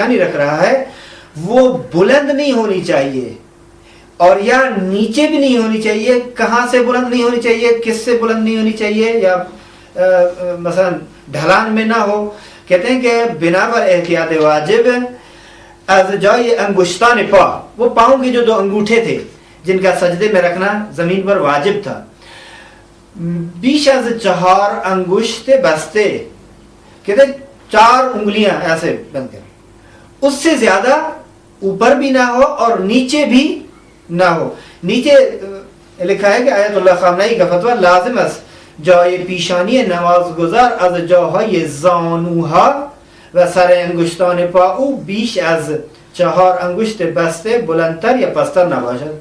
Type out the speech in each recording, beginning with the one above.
نہیں رکھ رہا ہے وہ بلند نہیں ہونی چاہیے اور یا نیچے بھی نہیں ہونی چاہیے. کہاں سے بلند نہیں ہونی چاہیے, کس سے بلند نہیں ہونی چاہیے, یا مثلا ڈھلان میں نہ ہو. کہتے ہیں کہ بنا پر احتیاط واجب از جائے انگشتان پا, وہ پاؤں کے جو دو انگوٹھے تھے جن کا سجدے میں رکھنا زمین پر واجب تھا, بیش از 4 انگشت بستے, کہتے ہیں 4 انگلیاں ایسے بند کر, اس سے زیادہ اوپر بھی نہ ہو اور نیچے بھی نہ ہو. نیچے لکھا ہے کہ آیت اللہ خامنہی کا فتویٰ لازم است جای پیشانی نماز گزار از جاهای زانوها و سر انگشتان پا او بیش از 4 انگشت بسته بلندتر یا پستر نباشد.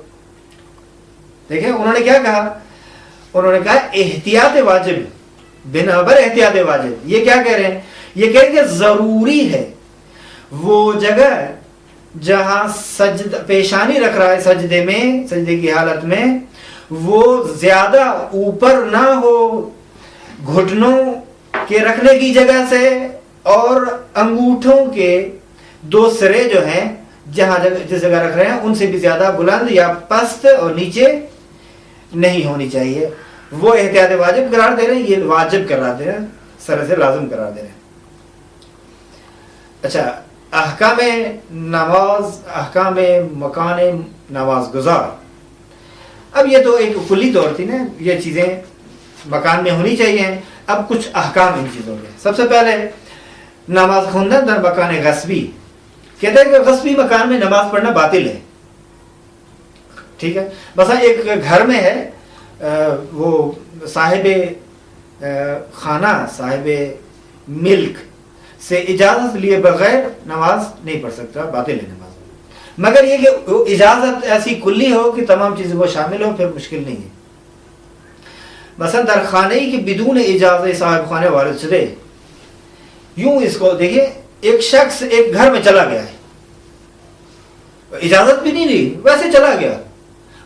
دیکھیں انہوں نے کیا کہا, انہوں نے کہا احتیاط واجب, بنابر احتیاط واجب. یہ کیا کہہ رہے ہیں, یہ کہہ رہے ہیں کہ ضروری ہے وہ جگہ جہاں پیشانی رکھ رہا ہے سجدے میں, سجدے کی حالت میں, وہ زیادہ اوپر نہ ہو گھٹنوں کے رکھنے کی جگہ سے, اور انگوٹھوں کے 2 سرے جو ہیں جہاں جس جگہ رکھ رہے ہیں ان سے بھی زیادہ بلند یا پست اور نیچے نہیں ہونی چاہیے. وہ احتیاط واجب قرار دے رہے ہیں, یہ واجب قرار دے رہے ہیں, سر سے لازم قرار دے رہے ہیں. اچھا, احکام نماز, احکام مکان نماز گزار. اب یہ تو ایک کلی طور تھی نا, یہ چیزیں مکان میں ہونی چاہیے. اب کچھ احکام ان چیزوں کے. سب سے پہلے نماز خوندن در مکان غصبی. کہتے ہیں کہ غصبی مکان میں نماز پڑھنا باطل ہے. ٹھیک ہے, بس ایک گھر میں ہے, وہ صاحب خانہ, صاحب ملک سے اجازت لیے بغیر نماز نہیں پڑھ سکتا, باطل ہے نماز. مگر یہ کہ اجازت ایسی کلی ہو کہ تمام چیزیں وہ شامل ہو, پھر مشکل نہیں ہے. مثلا در خانہ کی بدون اجازت صاحب خانے وارد شدے, یوں اس کو دیکھیے, ایک شخص ایک گھر میں چلا گیا ہے, اجازت بھی نہیں دی, ویسے چلا گیا,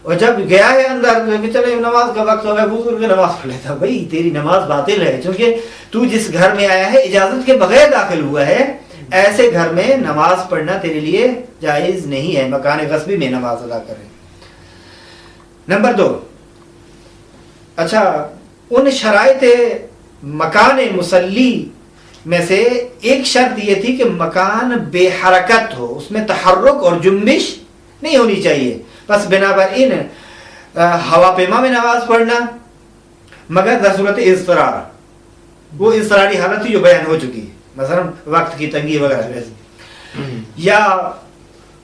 اور جب گیا ہے اندر چلے نماز کا وقت ہو گیا, بزرگ نماز پڑھ لیتا. بھائی تیری نماز باطل ہے, کیونکہ تو جس گھر میں آیا ہے اجازت کے بغیر داخل ہوا ہے, ایسے گھر میں نماز پڑھنا تیرے لیے جائز نہیں ہے. مکان غصبی میں نماز ادا کرے. نمبر 2, اچھا, ان شرائط مکان مصلی میں سے ایک شرط یہ تھی کہ مکان بے حرکت ہو, اس میں تحرک اور جنبش نہیں ہونی چاہیے. بس بنابر ان ہوا پیما میں نماز پڑھنا, مگر در صورت اضطرار, وہ اضطراری حالت جو بیان ہو چکی ہے, مثلا وقت کی تنگی وغیرہ, یا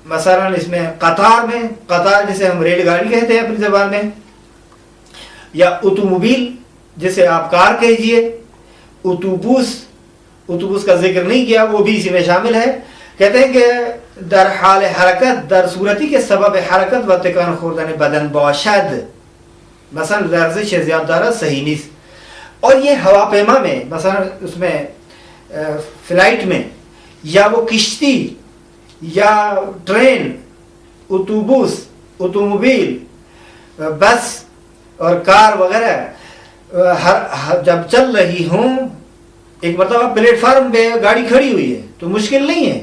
مثلا اس میں قطار میں, قطار جسے ہم ریل گاڑی کہتے ہیں اپنی زبان میں, یا اتوموبیل جسے آپ کار کہیے, اتوبوس کا ذکر نہیں کیا, وہ بھی اسی میں شامل ہے. کہتے ہیں کہ در حال حرکت, در صورتی کے سبب حرکت و تکان خوردن بدن باشد, مثلا لرزش زیادہ صحیح نیست. اور یہ ہوا پیما میں, مثلا اس میں فلائٹ میں, یا وہ کشتی یا ٹرین, اتوبوس, اتوموبیل, بس اور کار وغیرہ جب چل رہی ہوں, ایک مرتبہ پلیٹ فارم پہ گاڑی کھڑی ہوئی ہے تو مشکل نہیں ہے,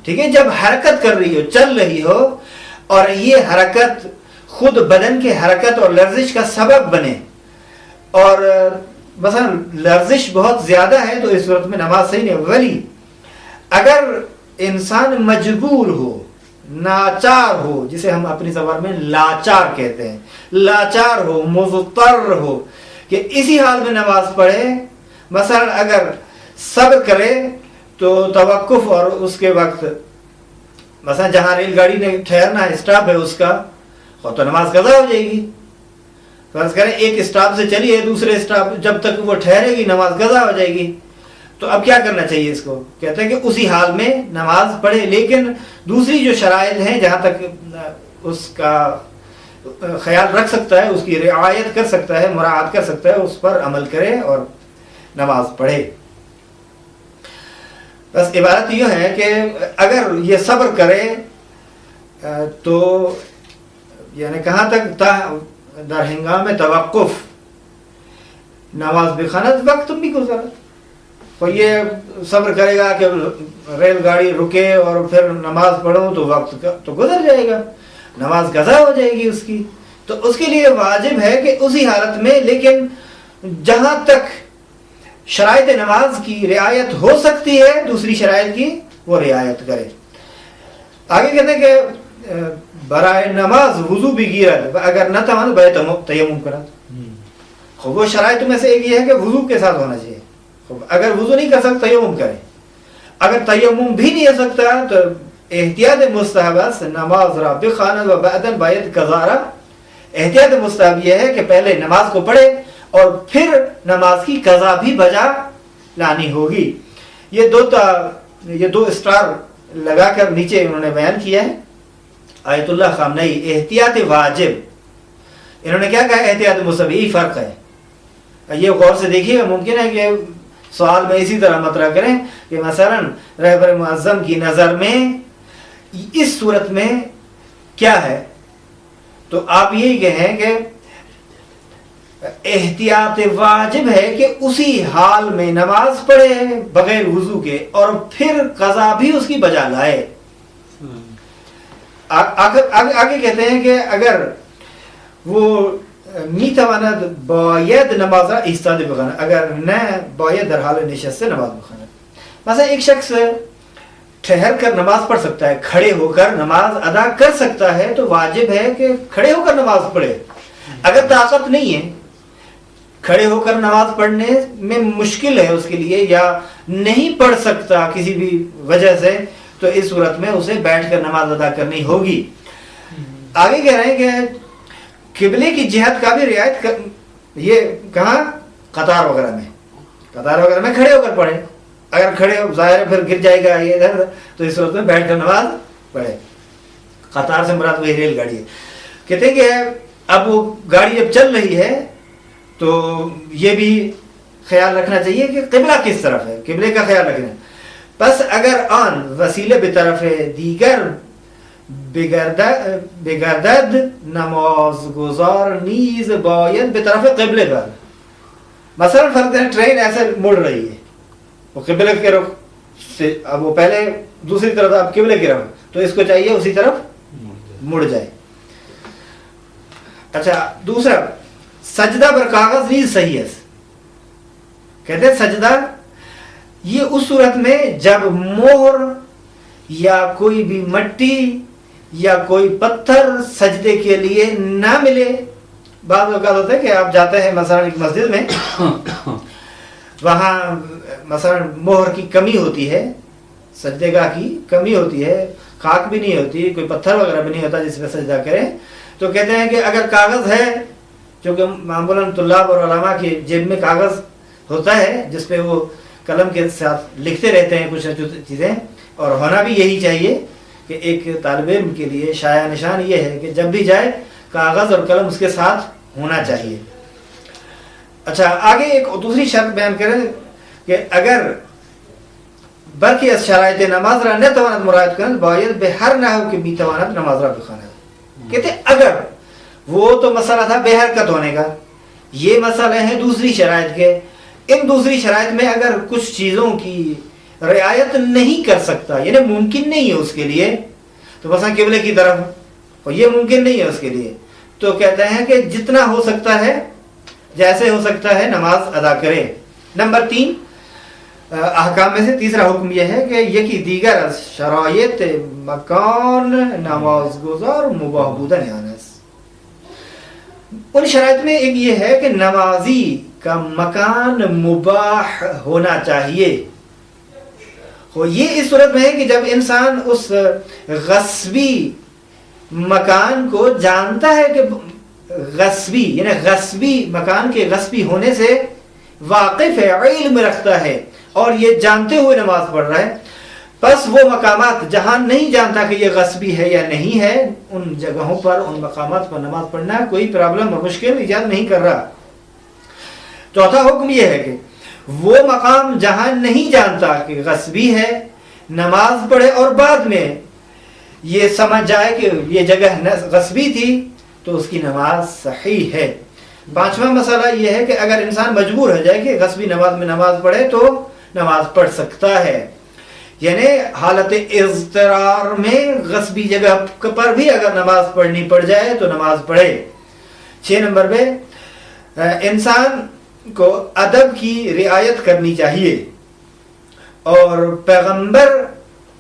ٹھیک ہے, جب حرکت کر رہی ہو, چل رہی ہو, اور یہ حرکت خود بدن کے حرکت اور لرزش کا سبب بنے, اور مثلا لرزش بہت زیادہ ہے, تو اس صورت میں نماز صحیح نہیں. ولی اگر انسان مجبور ہو, ناچار ہو, جسے ہم اپنی زبان میں لاچار کہتے ہیں, لاچار ہو, مضطر ہو کہ اسی حال میں نماز پڑھے, مثلا اگر صبر کرے تو توقف اور اس کے وقت, مثلا جہاں ریل گاڑی نے ٹھہرنا ہے, اسٹاپ ہے اس کا, تو نماز قضا ہو جائے گی. فرض کریں ایک اسٹاپ سے چلی ہے دوسرے اسٹاپ, جب تک وہ ٹھہرے گی نماز قضا ہو جائے گی. تو اب کیا کرنا چاہیے اس کو, کہتے ہیں کہ اسی حال میں نماز پڑھے, لیکن دوسری جو شرائط ہیں جہاں تک اس کا خیال رکھ سکتا ہے, اس کی رعایت کر سکتا ہے, مراعات کر سکتا ہے, اس پر عمل کرے اور نماز پڑھے. بس عبارت یہ ہے کہ اگر یہ صبر کرے تو یعنی کہاں تک در ہنگام توقف نماز بخواند وقت بھی گزرا, اور یہ صبر کرے گا کہ ریل گاڑی رکے اور پھر نماز پڑھوں تو وقت تو گزر جائے گا، نماز قضا ہو جائے گی اس کی. تو اس کے لیے واجب ہے کہ اسی حالت میں، لیکن جہاں تک شرائط نماز کی رعایت ہو سکتی ہے دوسری شرائط کی وہ رعایت کرے. آگے کہتے ہیں کہ برائے نماز وضو بھی گیرد اگر نہ توان بے تیمم کرد. خوب وہ شرائط میں سے ایک یہ ہے کہ وضو کے ساتھ ہونا چاہیے. خوب اگر وضو نہیں کر سکتا تیمم کرے. اگر تیمم بھی نہیں ہو سکتا تو احتیاط مستحب نماز را بخواند و بعداً باید قضا را. احتیاط مستحب یہ ہے کہ پہلے نماز کو پڑھے اور پھر نماز کی قضا بھی بجا لانی ہوگی. یہ دو اسٹار لگا کر نیچے انہوں نے بیان کیا ہے. آیت اللہ خامنئی احتیاط واجب، انہوں نے کیا کہا احتیاط مستحب، یہی فرق ہے. یہ غور سے دیکھیے گا، ممکن ہے کہ سوال میں اسی طرح مطرح کریں کہ مثلا رہبر معظم کی نظر میں اس صورت میں کیا ہے، تو آپ یہی کہیں کہ احتیاط واجب ہے کہ اسی حال میں نماز پڑھے بغیر وضو کے اور پھر قضا بھی اس کی بجا لائے. آگے کہتے ہیں کہ اگر وہ میتواند باید نماز را ایستاده بخواند، اگر نه باید در حال نشسته نماز بخواند. مثلا ایک شخص ٹھہر کر نماز پڑھ سکتا ہے، کھڑے ہو کر نماز ادا کر سکتا ہے، تو واجب ہے کہ کھڑے ہو کر نماز پڑھے. اگر طاقت نہیں ہے، کھڑے ہو کر نماز پڑھنے میں مشکل ہے اس کے لیے یا نہیں پڑھ سکتا کسی بھی وجہ سے، تو اس صورت میں اسے بیٹھ کر نماز ادا کرنی ہوگی. آگے کہہ رہے ہیں کہ قبلے کی جہت کا بھی رعایت یہ کہاں قطار وغیرہ میں کھڑے ہو کر پڑھے. اگر کھڑے ہو ظاہر ہے پھر گر جائے گا یہ ادھر، تو اس صورت میں بیٹھ کر نماز پڑھے. قطار سے مراد وہی ریل گاڑی ہے. کہتے ہیں کہ اب وہ گاڑی جب چل رہی ہے تو یہ بھی خیال رکھنا چاہیے کہ قبلہ کس طرف ہے، قبلے کا خیال رکھنا. پس اگر آن وسیلے بطرف دیگر بگردد نماز گزار نیز باید بطرف قبلے پر. مثلا فرض ہے ٹرین ایسے مڑ رہی ہے، وہ قبلے کے رخ سے، اب وہ پہلے دوسری طرف اب قبلے کی رخ، تو اس کو چاہیے اسی طرف مڑ جائے. اچھا دوسرا سجدہ بر کاغذ نیز صحیح ہے. کہتے ہیں سجدہ یہ اس صورت میں جب مہر یا کوئی بھی مٹی یا کوئی پتھر سجدے کے لیے نہ ملے. بعض اوقات ہوتا ہے کہ آپ جاتے ہیں مثلا ایک مسجد میں، وہاں مثلا مہر کی کمی ہوتی ہے، سجدے گاہ کی کمی ہوتی ہے، خاک بھی نہیں ہوتی، کوئی پتھر وغیرہ بھی نہیں ہوتا جس پہ سجدہ کریں. تو کہتے ہیں کہ اگر کاغذ ہے، چونکہ معمولاً طلاب اور علماء کی جیب میں کاغذ ہوتا ہے جس پہ وہ قلم کے ساتھ لکھتے رہتے ہیں کچھ چیزیں، اور ہونا بھی یہی چاہیے کہ ایک طالب علم کے لیے شایع نشان یہ ہے کہ جب بھی جائے کاغذ اور قلم اس کے ساتھ ہونا چاہیے. اچھا آگے ایک دوسری شرط بیان کریں کہ اگر برخی از شرائط نماز را نتواند مراعات کنند باید به هر نحو که میتواند نماز را بخواند. کہتے اگر وہ تو مسئلہ تھا بے حرکت ہونے کا، یہ مسئلہ ہے دوسری شرائط کے. ان دوسری شرائط میں اگر کچھ چیزوں کی رعایت نہیں کر سکتا، یعنی ممکن نہیں ہے اس کے لیے، تو مثلا قبلے کی طرف، اور یہ ممکن نہیں ہے اس کے لیے، تو کہتے ہیں کہ جتنا ہو سکتا ہے جیسے ہو سکتا ہے نماز ادا کرے. نمبر 3 احکام میں سے تیسرا حکم یہ ہے کہ یکی دیگر از شرائط مکان نماز گزار مباح بودن یانس. ان شرائط میں ایک یہ ہے کہ نمازی کا مکان مباح ہونا چاہیے. یہ اس صورت میں ہے کہ جب انسان اس غصبی مکان کو جانتا ہے کہ غصبی، یعنی غصبی مکان کے غصبی ہونے سے واقف ہے، علم رکھتا ہے اور یہ جانتے ہوئے نماز پڑھ رہا ہے، بس وہ مقامات جہاں نہیں جانتا کہ یہ غصبی ہے یا نہیں ہے، ان جگہوں پر ان مقامات پر نماز پڑھنا کوئی پرابلم اور مشکل ایجاد نہیں کر رہا. چوتھا حکم یہ ہے کہ وہ مقام جہاں نہیں جانتا کہ غصبی ہے نماز پڑھے اور بعد میں یہ سمجھ جائے کہ یہ جگہ غصبی تھی تو اس کی نماز صحیح ہے. پانچواں مسئلہ یہ ہے کہ اگر انسان مجبور ہو جائے کہ غصبی نماز میں نماز پڑھے تو نماز پڑھ سکتا ہے. یعنی حالت اضطرار میں غصبی جگہ پر بھی اگر نماز پڑھنی پڑ جائے تو نماز پڑھے. 6 نمبر پہ انسان کو ادب کی رعایت کرنی چاہیے اور پیغمبر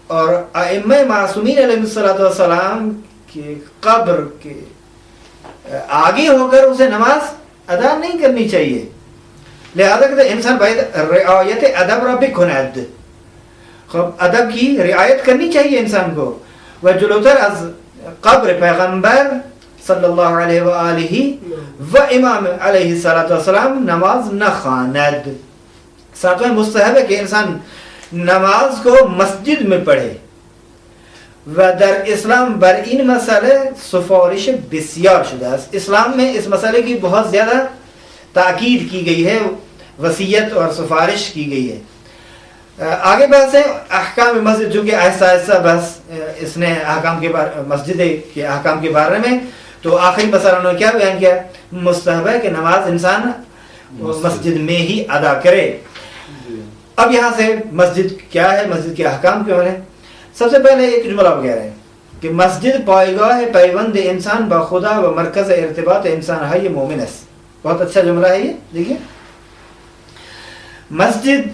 اور ائمہ معصومین علیہ السلام کے قبر کے آگے ہو کر اسے نماز ادا نہیں کرنی چاہیے. لہذا کہ انسان باید رعایت ادب را بکند. خب ادب کی رعایت کرنی چاہیے انسان کو. و جلوتر از قبر پیغمبر صلی اللہ علیہ وآلہ و امام علیہ السلام نماز نہ خواند. 7واں مستحب ہے کہ انسان نماز کو مسجد میں پڑھے. و در اسلام بر این مسئلے سفارش بسیار شده است. اسلام میں اس مسئلے کی بہت زیادہ تاکید کی گئی ہے, وصیت اور سفارش کی گئی ہے. آگے بحث ہے احکام مسجد, جو کہ آہستہ آہستہ بحث اس نے احکام کے بارے مسجد کے احکام کے بارے میں. تو آخری مسئلہ انہوں نے کیا بیان کیا؟ مستحب ہے کہ نماز انسان مسجد میں ہی ادا کرے. اب یہاں سے مسجد کیا ہے, مسجد کے احکام کیوں ہیں. سب سے پہلے ایک جملہ وغیرہ ہے کہ مسجد پائیگاہ پیوند انسان با خدا و مرکز ارتباط انسان ہے, یہ مومن ہے. بہت اچھا جملہ ہے یہ. دیکھیے مسجد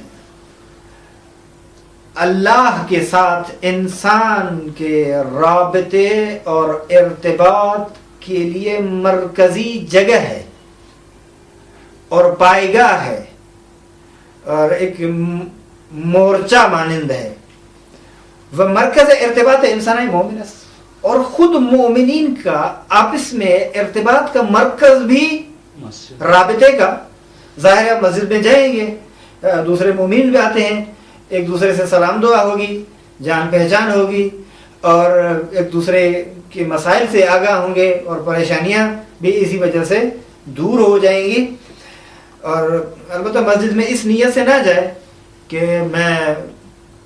اللہ کے ساتھ انسان کے رابطے اور ارتباط کے لیے مرکزی جگہ ہے اور پائیگاہ ہے اور ایک مورچہ مانند ہے. وہ مرکز ارتباط انسان مومن ہے اور خود مومنین کا آپس میں ارتباط کا مرکز بھی رابطے کا. ظاہر ہے مسجد میں جائیں گے, دوسرے مومن بھی آتے ہیں, ایک دوسرے سے سلام دعا ہوگی, جان پہچان ہوگی اور ایک دوسرے کے مسائل سے آگاہ ہوں گے اور پریشانیاں بھی اسی وجہ سے دور ہو جائیں گی. اور البتہ مسجد میں اس نیت سے نہ جائے کہ میں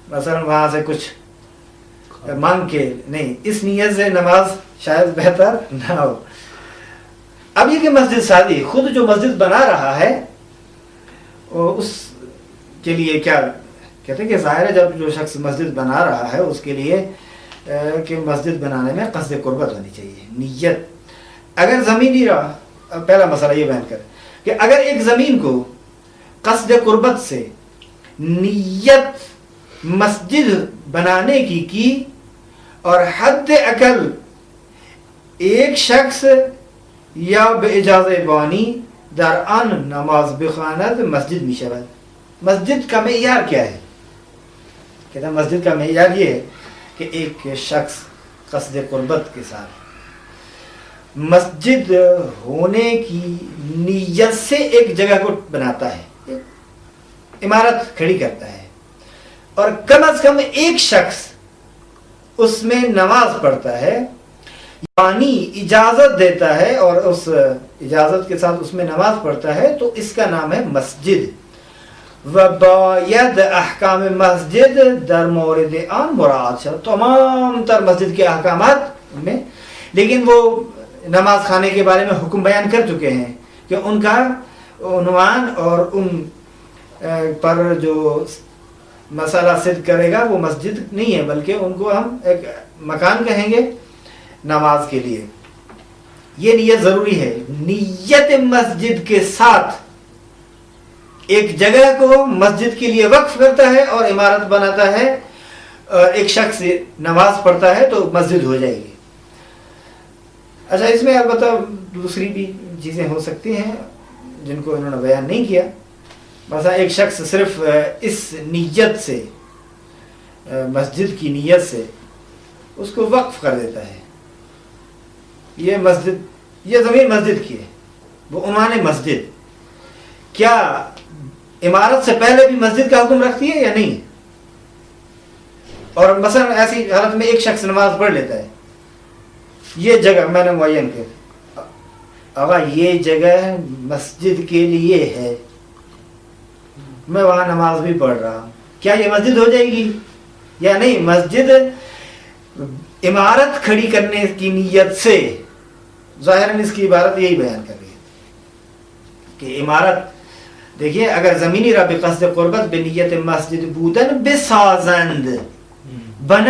مثلا وہاں سے کچھ مانگ کے, نہیں, اس نیت سے نماز شاید بہتر نہ ہو. اب یہ کہ مسجد سازی, خود جو مسجد بنا رہا ہے اس کے لیے کیا کہتے ہیں کہ ظاہر ہے جب جو شخص مسجد بنا رہا ہے اس کے لیے کہ مسجد بنانے میں قصد قربت ہونی چاہیے, نیت. اگر زمینی رہا, پہلا مسئلہ یہ بیان کریں کہ اگر ایک زمین کو قصد قربت سے نیت مسجد بنانے کی اور حد اقل ایک شخص یا به اجازه بانی در آن نماز بخواند مسجد می شود. مسجد کا معیار کیا ہے؟ کہتا ہے مسجد کا معیار یہ ہے کہ ایک شخص قصد قربت کے ساتھ مسجد ہونے کی نیت سے ایک جگہ کو بناتا ہے, عمارت کھڑی کرتا ہے, اور کم از کم ایک شخص اس میں نماز پڑھتا ہے, یعنی اجازت دیتا ہے اور اس اجازت کے ساتھ اس میں نماز پڑھتا ہے, تو اس کا نام ہے مسجد. وباید احکام مسجد در مورد آن مراعات شد. تمام تر مسجد کے احکامات میں, لیکن وہ نماز خانے کے بارے میں حکم بیان کر چکے ہیں کہ ان کا عنوان اور ان پر جو مسئلہ صدق کرے گا وہ مسجد نہیں ہے, بلکہ ان کو ہم ایک مکان کہیں گے نماز کے لیے. یہ نیت ضروری ہے. نیت مسجد کے ساتھ ایک جگہ کو مسجد کے لیے وقف کرتا ہے اور عمارت بناتا ہے اور ایک شخص نماز پڑھتا ہے تو مسجد ہو جائے گی. اچھا, اس میں البتہ دوسری بھی چیزیں ہو سکتی ہیں جن کو انہوں نے بیان نہیں کیا. مثلا ایک شخص صرف اس نیت سے, مسجد کی نیت سے اس کو وقف کر دیتا ہے. یہ مسجد, یہ زمین مسجد کی ہے, وہ عنوان مسجد. کیا عمارت سے پہلے بھی مسجد کا حکم رکھتی ہے یا نہیں؟ اور مثلا ایسی حالت میں ایک شخص نماز پڑھ لیتا ہے, یہ جگہ میں نے معین کی, آقا یہ جگہ مسجد کے لیے ہے, میں وہاں نماز بھی پڑھ رہا ہوں, کیا یہ مسجد ہو جائے گی یا نہیں؟ مسجد عمارت کھڑی کرنے کی نیت سے, ظاہراً اس کی عبارت یہی بیان کر رہی ہے کہ عمارت دیکھیے اگر زمینی را بقصد قربت به نیت مسجد بودن بسازند